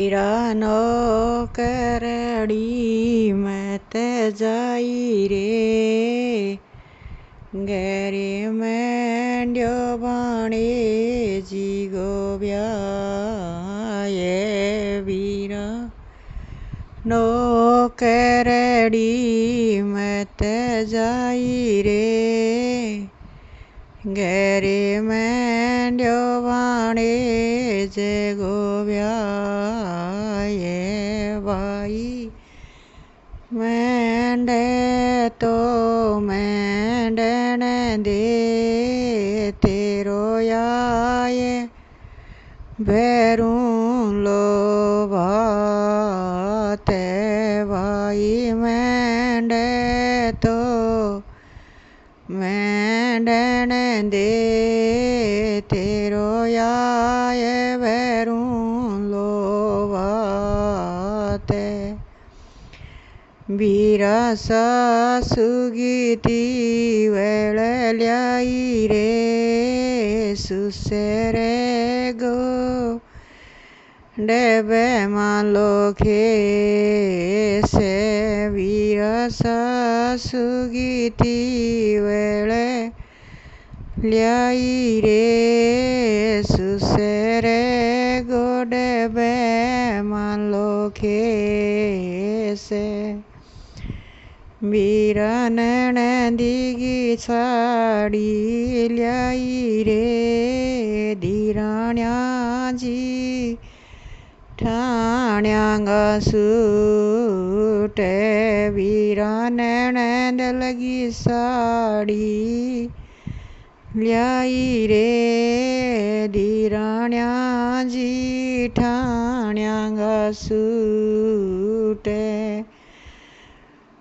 વીરાનો કરડી મત જાય રે, ઘેરે માંડ્યો ભાણે જીગો બ્યાએ. વીરાનો કરડી મત જાય રે, ઘેરે માંડ્યો ભાણે જીગો બ્યાએ. ભાઈ મેંડે તો મેંડણ દે તેરો આયે, ભેરું લોભાતે. ભાઈ મેંડે તો મેંડણ દે તેરો આયે, ભેરું લોભાતે. વીરા સાસુ ગીતી વેળલ્યાઈ રે, સુસરે ગો ડેબેમાં લોખે સે. વીરા સાસુ ગીતી વેળે લ્યાઈ રે, સુસરે ગો ડેબેમાં લોખે સે. વીરા નણંદી સાડી લ્યાઈ રે, ધીરાણ્યાજી ઠાણ્યા સૂટે. વીરા નણંદ લગી સાડી લ્યાઈ રે, ધીરાણ્યાજી ઠાણ્યા સૂટે.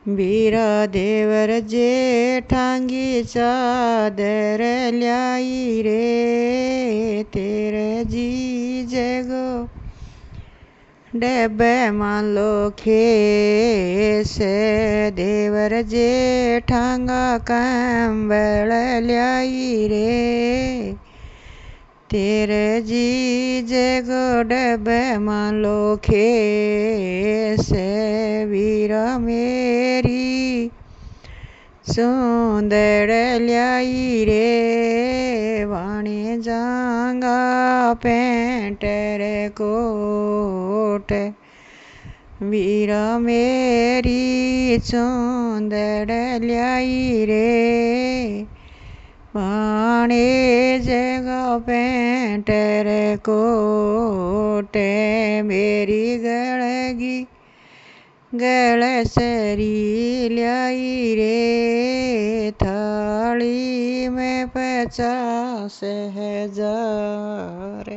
વીરા દેવર જેઠાંગી ચાદર લ્યાઈ રે, તેરે જીજે ગો ડેબેમાં લોખે સે. દેવર જેઠાંગા કંબળ લ્યાઈ રે, તેરે જીજે ગો ડેબેમાં લોખે સે. વીરા મેરી સુંદર લ્યાઈ રે, વાણે જાંગા પેન્ટ રે કોટ. વીરા મેરી સુંદર લ્યાઈ રે, વાણે જગા પેન્ટ રે કોટ. મેરી ગળગી ગળસરી લ્યાઈ રે, થાળી મેં 50,000.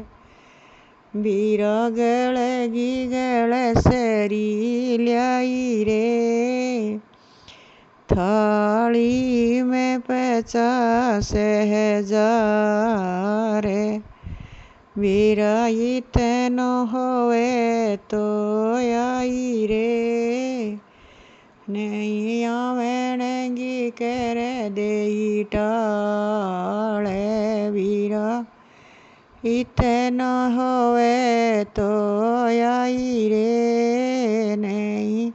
વીરા ગળગી ગળસરી લ્યાઈ રે, થાળી મેં 50,000. વીરા ઈતનો હોવે તો આઈ રે, નહીં આવણગી કરે દેઈ ટાળે. વીરા ઈતનો હોવે તો આઈ રે, નહીં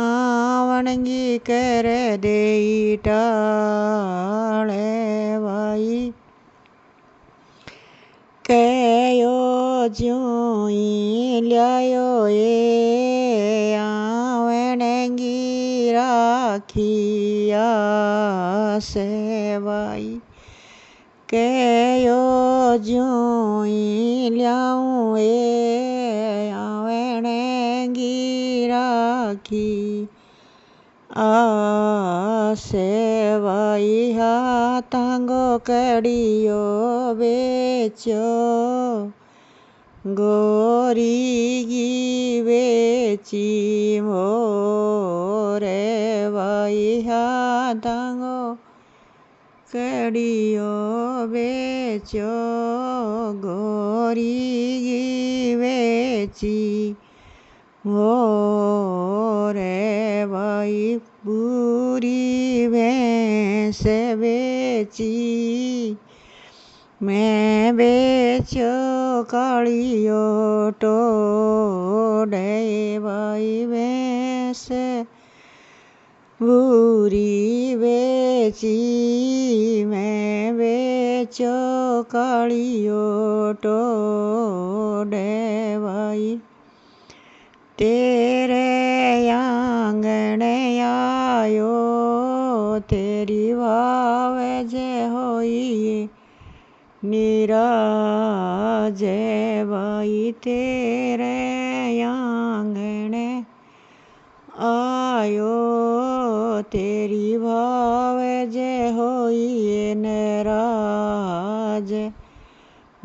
આવણગી કરે દેઈ ટાળે. ભાઈ કયો જોઈ લ્યાયો એ, આવણગી રાખી આસે. ભાઈ કયો જોઈ લ્યાઉં એ, આવણગી રાખી આસે. ભાઈ હાથાંગો કડિયો વેચ્યો, ગોરી ગી વેચી મોરે. ભાઈ હાથાંગો કડિયો વેચ્યો, ગોરી ગી વેચી મોરે. ભાઈ બુરી ભેંસ વેચી, मैं बेचो कालियो टोडे वाई भैंस बुरी बेची मैं बेचो कालियो टोडे वाई तेरे आंगणे आयो तेरी वाव जय होई नीराज भाई तेरे आंगणे आयो तेरी भाव जय होई नाराज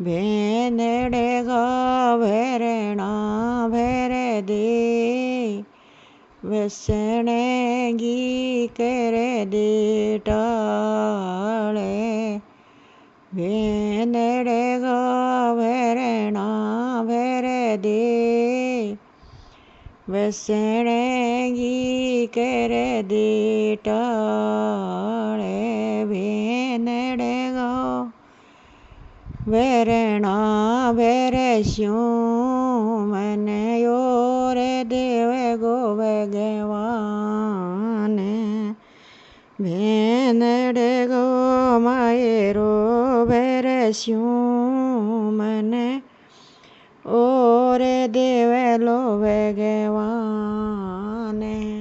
भेंदड़े घावरणा भर दे वसनेगी कर दे टाले भेंदड़े घावरणा भर दे वसनेगी कर दे टाले भेंदड़े घावरणा भर स्यों मन योर देव गो भगवान भेंदड़े गो मायरो भर स्यों मन और देव लो भगवान।